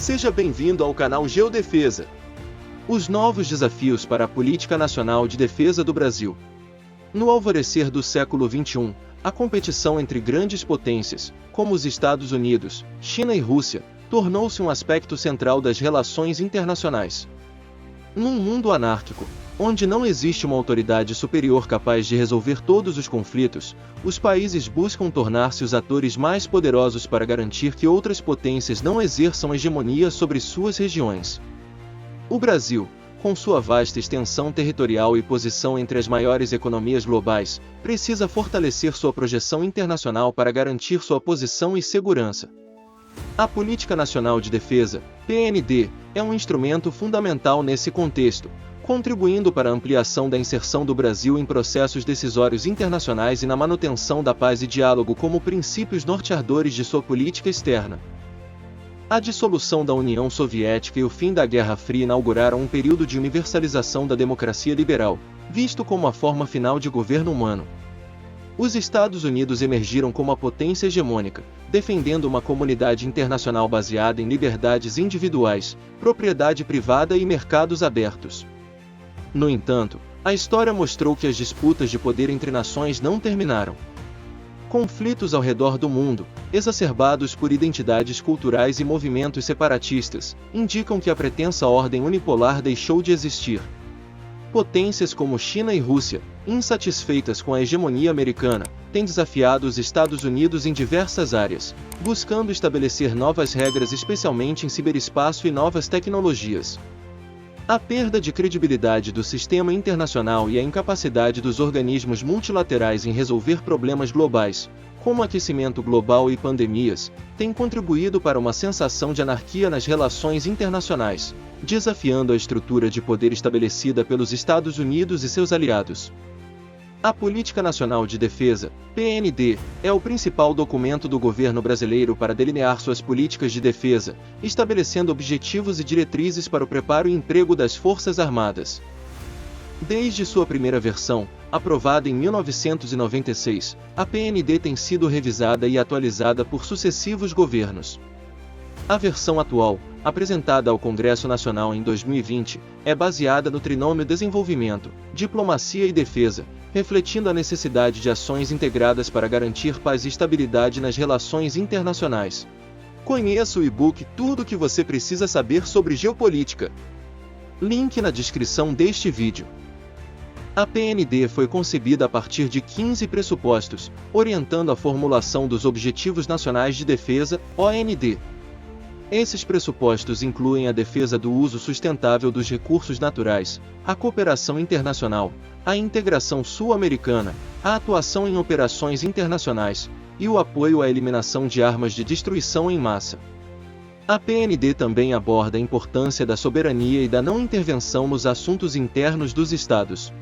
Seja bem-vindo ao canal Geodefesa. Os novos desafios para a política nacional de defesa do Brasil. No alvorecer do século XXI, a competição entre grandes potências, como os Estados Unidos, China e Rússia, tornou-se um aspecto central das relações internacionais. Num mundo anárquico, onde não existe uma autoridade superior capaz de resolver todos os conflitos, os países buscam tornar-se os atores mais poderosos para garantir que outras potências não exerçam hegemonia sobre suas regiões. O Brasil, com sua vasta extensão territorial e posição entre as maiores economias globais, precisa fortalecer sua projeção internacional para garantir sua posição e segurança. A Política Nacional de Defesa, PND, é um instrumento fundamental nesse contexto, contribuindo para a ampliação da inserção do Brasil em processos decisórios internacionais e na manutenção da paz e diálogo como princípios norteadores de sua política externa. A dissolução da União Soviética e o fim da Guerra Fria inauguraram um período de universalização da democracia liberal, visto como a forma final de governo humano. Os Estados Unidos emergiram como a potência hegemônica, defendendo uma comunidade internacional baseada em liberdades individuais, propriedade privada e mercados abertos. No entanto, a história mostrou que as disputas de poder entre nações não terminaram. Conflitos ao redor do mundo, exacerbados por identidades culturais e movimentos separatistas, indicam que a pretensa ordem unipolar deixou de existir. Potências como China e Rússia, insatisfeitas com a hegemonia americana, têm desafiado os Estados Unidos em diversas áreas, buscando estabelecer novas regras especialmente em ciberespaço e novas tecnologias. A perda de credibilidade do sistema internacional e a incapacidade dos organismos multilaterais em resolver problemas globais, como aquecimento global e pandemias, têm contribuído para uma sensação de anarquia nas relações internacionais, desafiando a estrutura de poder estabelecida pelos Estados Unidos e seus aliados. A Política Nacional de Defesa, PND, é o principal documento do governo brasileiro para delinear suas políticas de defesa, estabelecendo objetivos e diretrizes para o preparo e emprego das Forças Armadas. Desde sua primeira versão, aprovada em 1996, a PND tem sido revisada e atualizada por sucessivos governos. A versão atual, apresentada ao Congresso Nacional em 2020, é baseada no trinômio desenvolvimento, diplomacia e defesa, refletindo a necessidade de ações integradas para garantir paz e estabilidade nas relações internacionais. Conheça o e-book Tudo o que você precisa saber sobre geopolítica. Link na descrição deste vídeo. A PND foi concebida a partir de 15 pressupostos, orientando a formulação dos Objetivos Nacionais de Defesa, OND. Esses pressupostos incluem a defesa do uso sustentável dos recursos naturais, a cooperação internacional, a integração sul-americana, a atuação em operações internacionais, e o apoio à eliminação de armas de destruição em massa. A PND também aborda a importância da soberania e da não intervenção nos assuntos internos dos Estados.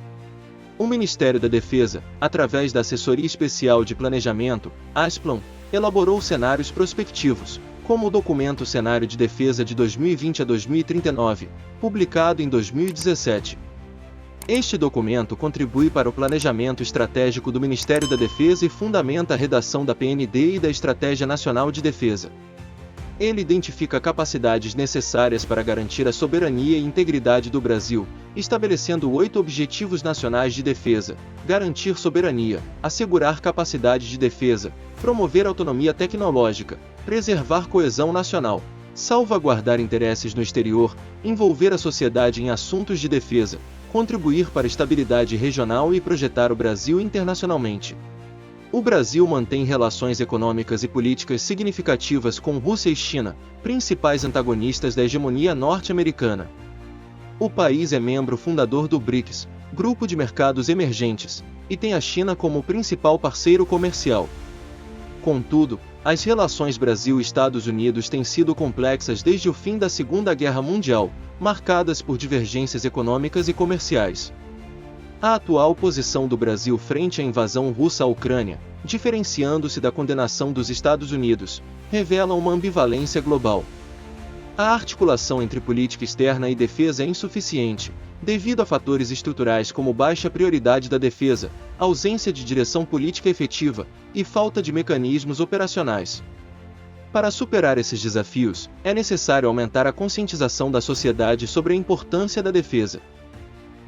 O Ministério da Defesa, através da Assessoria Especial de Planejamento, ASPLAN, elaborou cenários prospectivos, como o documento Cenário de Defesa de 2020 a 2039, publicado em 2017. Este documento contribui para o planejamento estratégico do Ministério da Defesa e fundamenta a redação da PND e da Estratégia Nacional de Defesa. Ele identifica capacidades necessárias para garantir a soberania e integridade do Brasil, estabelecendo 8 objetivos nacionais de defesa: garantir soberania, assegurar capacidade de defesa, promover autonomia tecnológica, preservar coesão nacional, salvaguardar interesses no exterior, envolver a sociedade em assuntos de defesa, contribuir para a estabilidade regional e projetar o Brasil internacionalmente. O Brasil mantém relações econômicas e políticas significativas com Rússia e China, principais antagonistas da hegemonia norte-americana. O país é membro fundador do BRICS, Grupo de Mercados Emergentes, e tem a China como principal parceiro comercial. Contudo, as relações Brasil-Estados Unidos têm sido complexas desde o fim da Segunda Guerra Mundial, marcadas por divergências econômicas e comerciais. A atual posição do Brasil frente à invasão russa à Ucrânia, diferenciando-se da condenação dos Estados Unidos, revela uma ambivalência global. A articulação entre política externa e defesa é insuficiente, devido a fatores estruturais como baixa prioridade da defesa, ausência de direção política efetiva e falta de mecanismos operacionais. Para superar esses desafios, é necessário aumentar a conscientização da sociedade sobre a importância da defesa.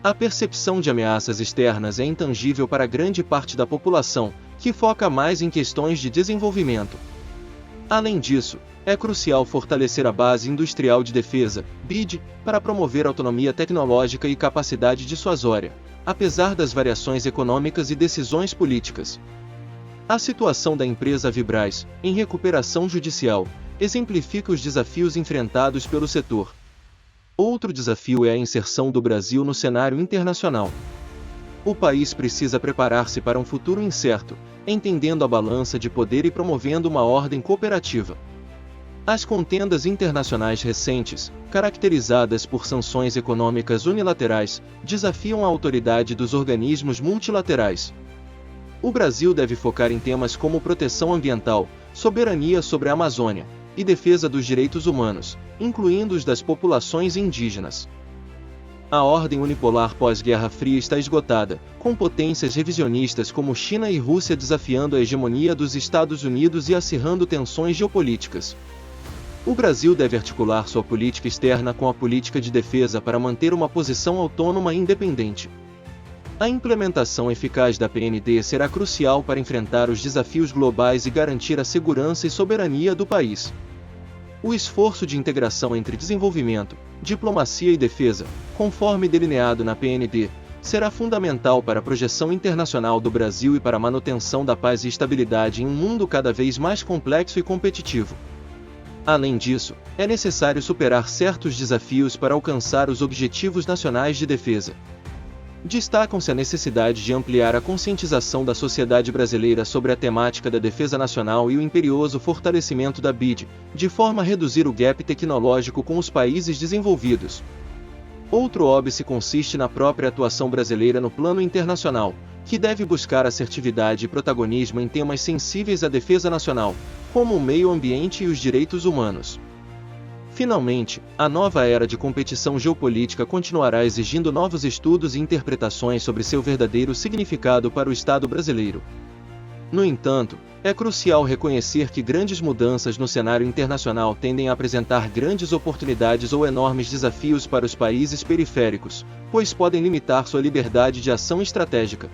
A percepção de ameaças externas é intangível para grande parte da população, que foca mais em questões de desenvolvimento. Além disso, é crucial fortalecer a base industrial de defesa, BID, para promover autonomia tecnológica e capacidade dissuasória, apesar das variações econômicas e decisões políticas. A situação da empresa Vibraz, em recuperação judicial, exemplifica os desafios enfrentados pelo setor. Outro desafio é a inserção do Brasil no cenário internacional. O país precisa preparar-se para um futuro incerto, entendendo a balança de poder e promovendo uma ordem cooperativa. As contendas internacionais recentes, caracterizadas por sanções econômicas unilaterais, desafiam a autoridade dos organismos multilaterais. O Brasil deve focar em temas como proteção ambiental, soberania sobre a Amazônia e defesa dos direitos humanos, incluindo os das populações indígenas. A ordem unipolar pós-Guerra Fria está esgotada, com potências revisionistas como China e Rússia desafiando a hegemonia dos Estados Unidos e acirrando tensões geopolíticas. O Brasil deve articular sua política externa com a política de defesa para manter uma posição autônoma e independente. A implementação eficaz da PND será crucial para enfrentar os desafios globais e garantir a segurança e soberania do país. O esforço de integração entre desenvolvimento, diplomacia e defesa, conforme delineado na PND, será fundamental para a projeção internacional do Brasil e para a manutenção da paz e estabilidade em um mundo cada vez mais complexo e competitivo. Além disso, é necessário superar certos desafios para alcançar os objetivos nacionais de defesa. Destacam-se a necessidade de ampliar a conscientização da sociedade brasileira sobre a temática da defesa nacional e o imperioso fortalecimento da BID, de forma a reduzir o gap tecnológico com os países desenvolvidos. Outro óbice consiste na própria atuação brasileira no plano internacional, que deve buscar assertividade e protagonismo em temas sensíveis à defesa nacional, como o meio ambiente e os direitos humanos. Finalmente, a nova era de competição geopolítica continuará exigindo novos estudos e interpretações sobre seu verdadeiro significado para o Estado brasileiro. No entanto, é crucial reconhecer que grandes mudanças no cenário internacional tendem a apresentar grandes oportunidades ou enormes desafios para os países periféricos, pois podem limitar sua liberdade de ação estratégica.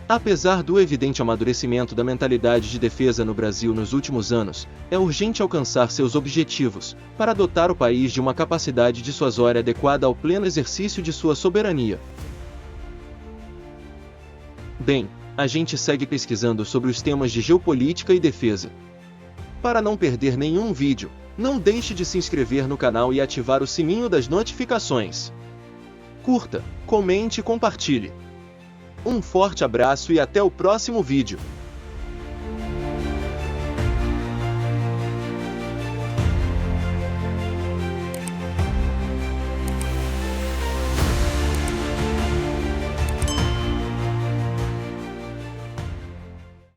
Apesar do evidente amadurecimento da mentalidade de defesa no Brasil nos últimos anos, é urgente alcançar seus objetivos, para dotar o país de uma capacidade dissuasória adequada ao pleno exercício de sua soberania. Bem, a gente segue pesquisando sobre os temas de geopolítica e defesa. Para não perder nenhum vídeo, não deixe de se inscrever no canal e ativar o sininho das notificações. Curta, comente e compartilhe. Um forte abraço e até o próximo vídeo.